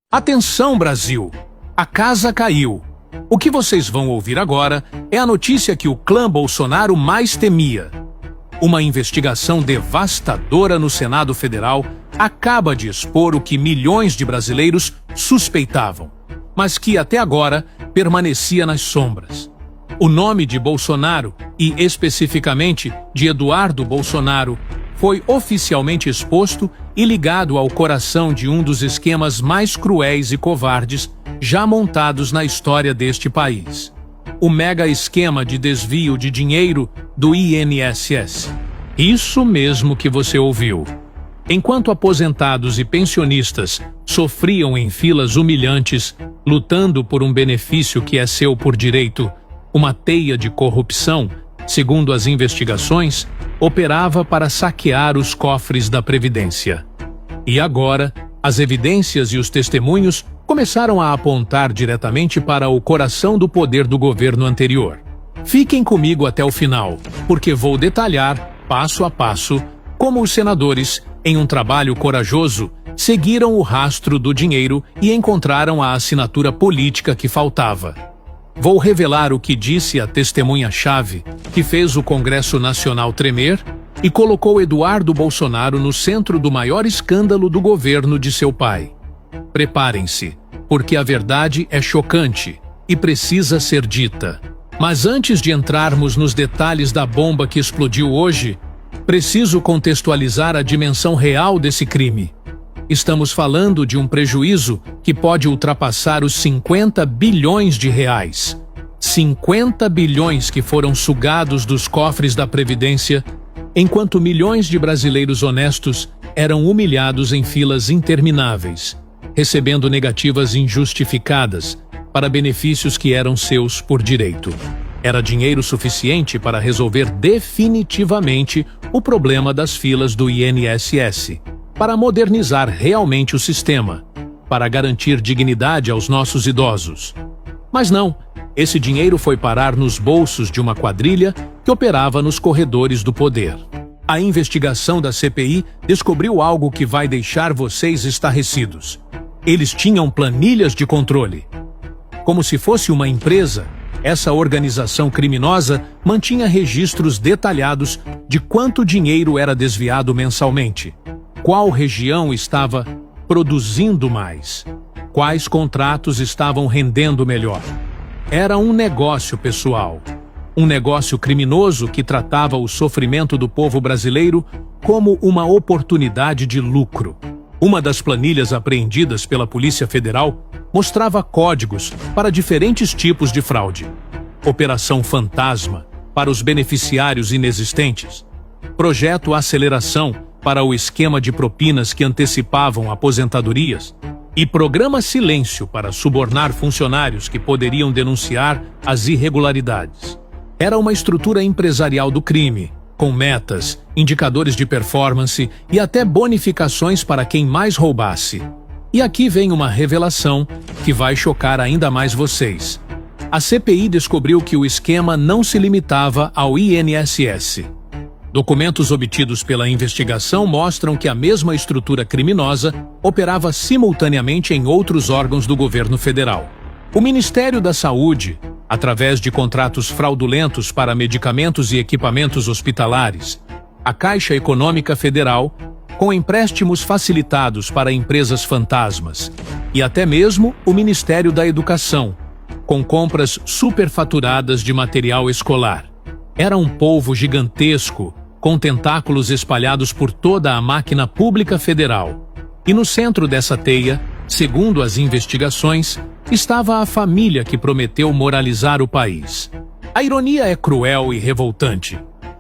Atenção, Brasil! A casa caiu. O que vocês vão ouvir agora é a notícia que o clã Bolsonaro mais temia. Uma investigação devastadora no Senado Federal acaba de expor o que milhões de brasileiros suspeitavam, mas que até agora permanecia nas sombras. O nome de Bolsonaro, e especificamente de Eduardo Bolsonaro, foi oficialmente exposto e ligado ao coração de um dos esquemas mais cruéis e covardes já montados na história deste país. O mega esquema de desvio de dinheiro do INSS. Isso mesmo que você ouviu. Enquanto aposentados e pensionistas sofriam em filas humilhantes, lutando por um benefício que é seu por direito, uma teia de corrupção, segundo as investigações, operava para saquear os cofres da Previdência. E agora, as evidências e os testemunhos começaram a apontar diretamente para o coração do poder do governo anterior. Fiquem comigo até o final, porque vou detalhar, passo a passo, como os senadores, em um trabalho corajoso, seguiram o rastro do dinheiro e encontraram a assinatura política que faltava. Vou revelar o que disse a testemunha-chave que fez o Congresso Nacional tremer e colocou Eduardo Bolsonaro no centro do maior escândalo do governo de seu pai. Preparem-se, porque a verdade é chocante e precisa ser dita. Mas antes de entrarmos nos detalhes da bomba que explodiu hoje, preciso contextualizar a dimensão real desse crime. Estamos falando de um prejuízo que pode ultrapassar os 50 bilhões de reais. 50 bilhões que foram sugados dos cofres da Previdência, enquanto milhões de brasileiros honestos eram humilhados em filas intermináveis, recebendo negativas injustificadas para benefícios que eram seus por direito. Era dinheiro suficiente para resolver definitivamente o problema das filas do INSS, para modernizar realmente o sistema, para garantir dignidade aos nossos idosos. Mas não, esse dinheiro foi parar nos bolsos de uma quadrilha que operava nos corredores do poder. A investigação da CPI descobriu algo que vai deixar vocês estarrecidos. Eles tinham planilhas de controle. Como se fosse uma empresa, essa organização criminosa mantinha registros detalhados de quanto dinheiro era desviado mensalmente. Qual região estava produzindo mais? Quais contratos estavam rendendo melhor? Era um negócio pessoal. Um negócio criminoso que tratava o sofrimento do povo brasileiro como uma oportunidade de lucro. Uma das planilhas apreendidas pela Polícia Federal mostrava códigos para diferentes tipos de fraude. Operação Fantasma para os beneficiários inexistentes. Projeto Aceleração para o esquema de propinas que antecipavam aposentadorias, e Programa Silêncio para subornar funcionários que poderiam denunciar as irregularidades. Era uma estrutura empresarial do crime, com metas, indicadores de performance e até bonificações para quem mais roubasse. E aqui vem uma revelação que vai chocar ainda mais vocês. A CPI descobriu que o esquema não se limitava ao INSS. Documentos obtidos pela investigação mostram que a mesma estrutura criminosa operava simultaneamente em outros órgãos do governo federal. O Ministério da Saúde, através de contratos fraudulentos para medicamentos e equipamentos hospitalares, a Caixa Econômica Federal, com empréstimos facilitados para empresas fantasmas, e até mesmo o Ministério da Educação, com compras superfaturadas de material escolar. Era um polvo gigantesco, com tentáculos espalhados por toda a máquina pública federal. E no centro dessa teia, segundo as investigações, estava a família que prometeu moralizar o país. A ironia é cruel e revoltante.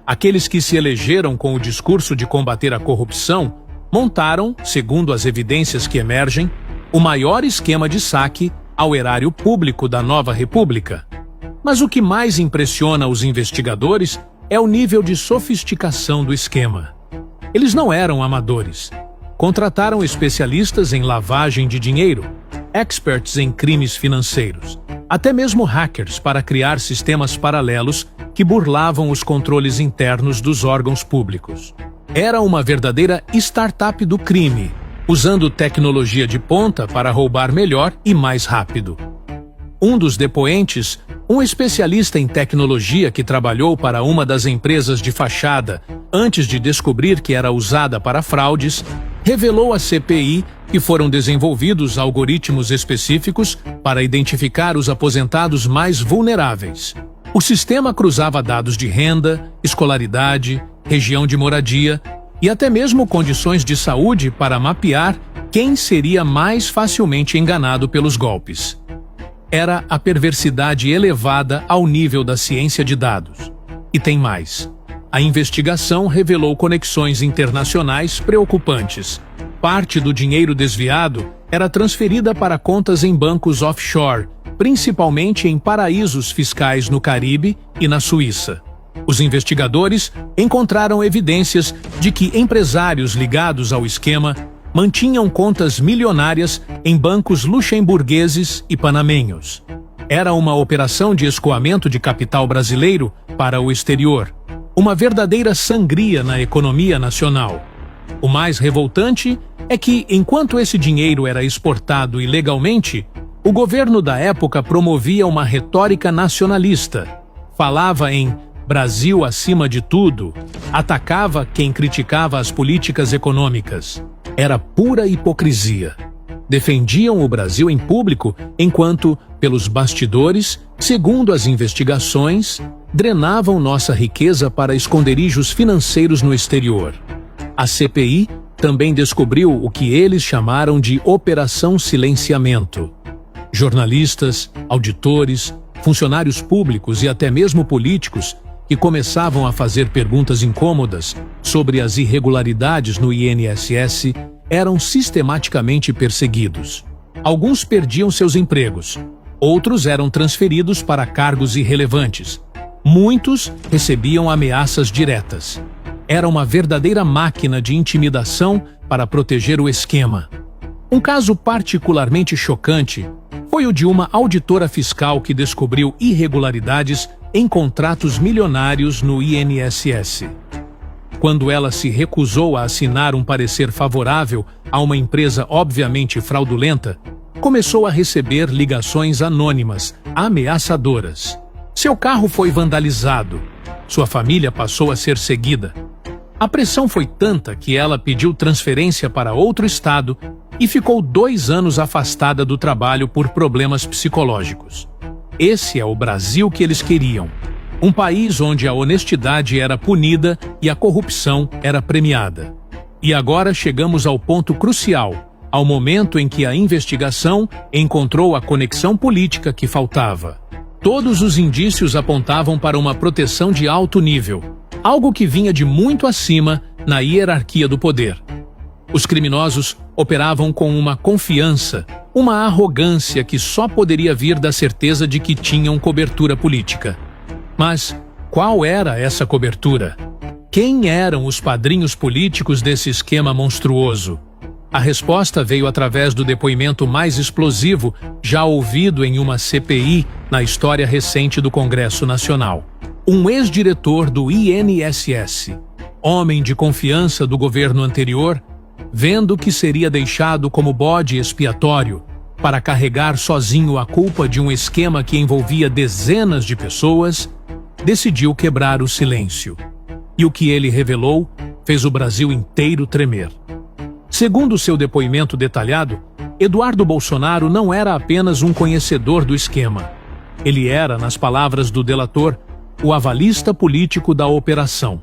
Aqueles que se elegeram com o discurso de combater a corrupção montaram, segundo as evidências que emergem, o maior esquema de saque ao erário público da nova república. Mas o que mais impressiona os investigadores é o nível de sofisticação do esquema. Eles não eram amadores. Contrataram especialistas em lavagem de dinheiro, experts em crimes financeiros, até mesmo hackers para criar sistemas paralelos que burlavam os controles internos dos órgãos públicos. Era uma verdadeira startup do crime, usando tecnologia de ponta para roubar melhor e mais rápido. Um dos depoentes, um especialista em tecnologia que trabalhou para uma das empresas de fachada antes de descobrir que era usada para fraudes, revelou à CPI que foram desenvolvidos algoritmos específicos para identificar os aposentados mais vulneráveis. O sistema cruzava dados de renda, escolaridade, região de moradia e até mesmo condições de saúde para mapear quem seria mais facilmente enganado pelos golpes. Era a perversidade elevada ao nível da ciência de dados. E tem mais. A investigação revelou conexões internacionais preocupantes. Parte do dinheiro desviado era transferida para contas em bancos offshore, principalmente em paraísos fiscais no Caribe e na Suíça. Os investigadores encontraram evidências de que empresários ligados ao esquema mantinham contas milionárias em bancos luxemburgueses e panamenhos. Era uma operação de escoamento de capital brasileiro para o exterior, uma verdadeira sangria na economia nacional. O mais revoltante é que, enquanto esse dinheiro era exportado ilegalmente, o governo da época promovia uma retórica nacionalista, falava em Brasil acima de tudo, atacava quem criticava as políticas econômicas. Era pura hipocrisia. Defendiam o Brasil em público, enquanto, pelos bastidores, segundo as investigações, drenavam nossa riqueza para esconderijos financeiros no exterior. A CPI também descobriu o que eles chamaram de Operação Silenciamento. Jornalistas, auditores, funcionários públicos e até mesmo políticos que começavam a fazer perguntas incômodas sobre as irregularidades no INSS eram sistematicamente perseguidos. Alguns perdiam seus empregos, outros eram transferidos para cargos irrelevantes. Muitos recebiam ameaças diretas. Era uma verdadeira máquina de intimidação para proteger o esquema. Um caso particularmente chocante foi o de uma auditora fiscal que descobriu irregularidades em contratos milionários no INSS. Quando ela se recusou a assinar um parecer favorável a uma empresa obviamente fraudulenta, começou a receber ligações anônimas, ameaçadoras. Seu carro foi vandalizado. Sua família passou a ser seguida. A pressão foi tanta que ela pediu transferência para outro estado e ficou 2 anos afastada do trabalho por problemas psicológicos. Esse é o Brasil que eles queriam. Um país onde a honestidade era punida e a corrupção era premiada. E agora chegamos ao ponto crucial, ao momento em que a investigação encontrou a conexão política que faltava. Todos os indícios apontavam para uma proteção de alto nível, algo que vinha de muito acima na hierarquia do poder. Os criminosos operavam com uma confiança, uma arrogância que só poderia vir da certeza de que tinham cobertura política. Mas qual era essa cobertura? Quem eram os padrinhos políticos desse esquema monstruoso? A resposta veio através do depoimento mais explosivo já ouvido em uma CPI na história recente do Congresso Nacional. Um ex-diretor do INSS, homem de confiança do governo anterior, vendo que seria deixado como bode expiatório para carregar sozinho a culpa de um esquema que envolvia dezenas de pessoas, decidiu quebrar o silêncio. E o que ele revelou fez o Brasil inteiro tremer. Segundo seu depoimento detalhado, Eduardo Bolsonaro não era apenas um conhecedor do esquema. Ele era, nas palavras do delator, o avalista político da operação.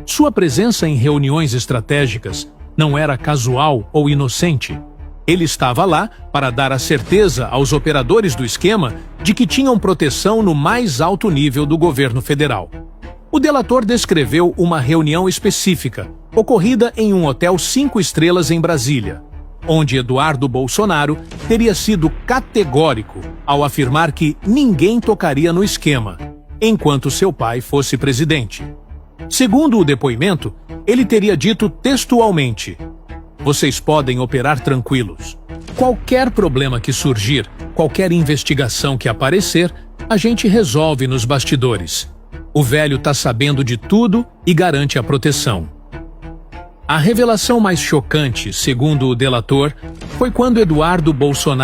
Sua presença em reuniões estratégicas não era casual ou inocente. Ele estava lá para dar a certeza aos operadores do esquema de que tinham proteção no mais alto nível do governo federal. O delator descreveu uma reunião específica, ocorrida em um hotel 5 estrelas em Brasília, onde Eduardo Bolsonaro teria sido categórico ao afirmar que ninguém tocaria no esquema, enquanto seu pai fosse presidente. Segundo o depoimento, ele teria dito textualmente: "Vocês podem operar tranquilos. Qualquer problema que surgir, qualquer investigação que aparecer, a gente resolve nos bastidores. O velho tá sabendo de tudo e garante a proteção." A revelação mais chocante, segundo o delator, foi quando Eduardo Bolsonaro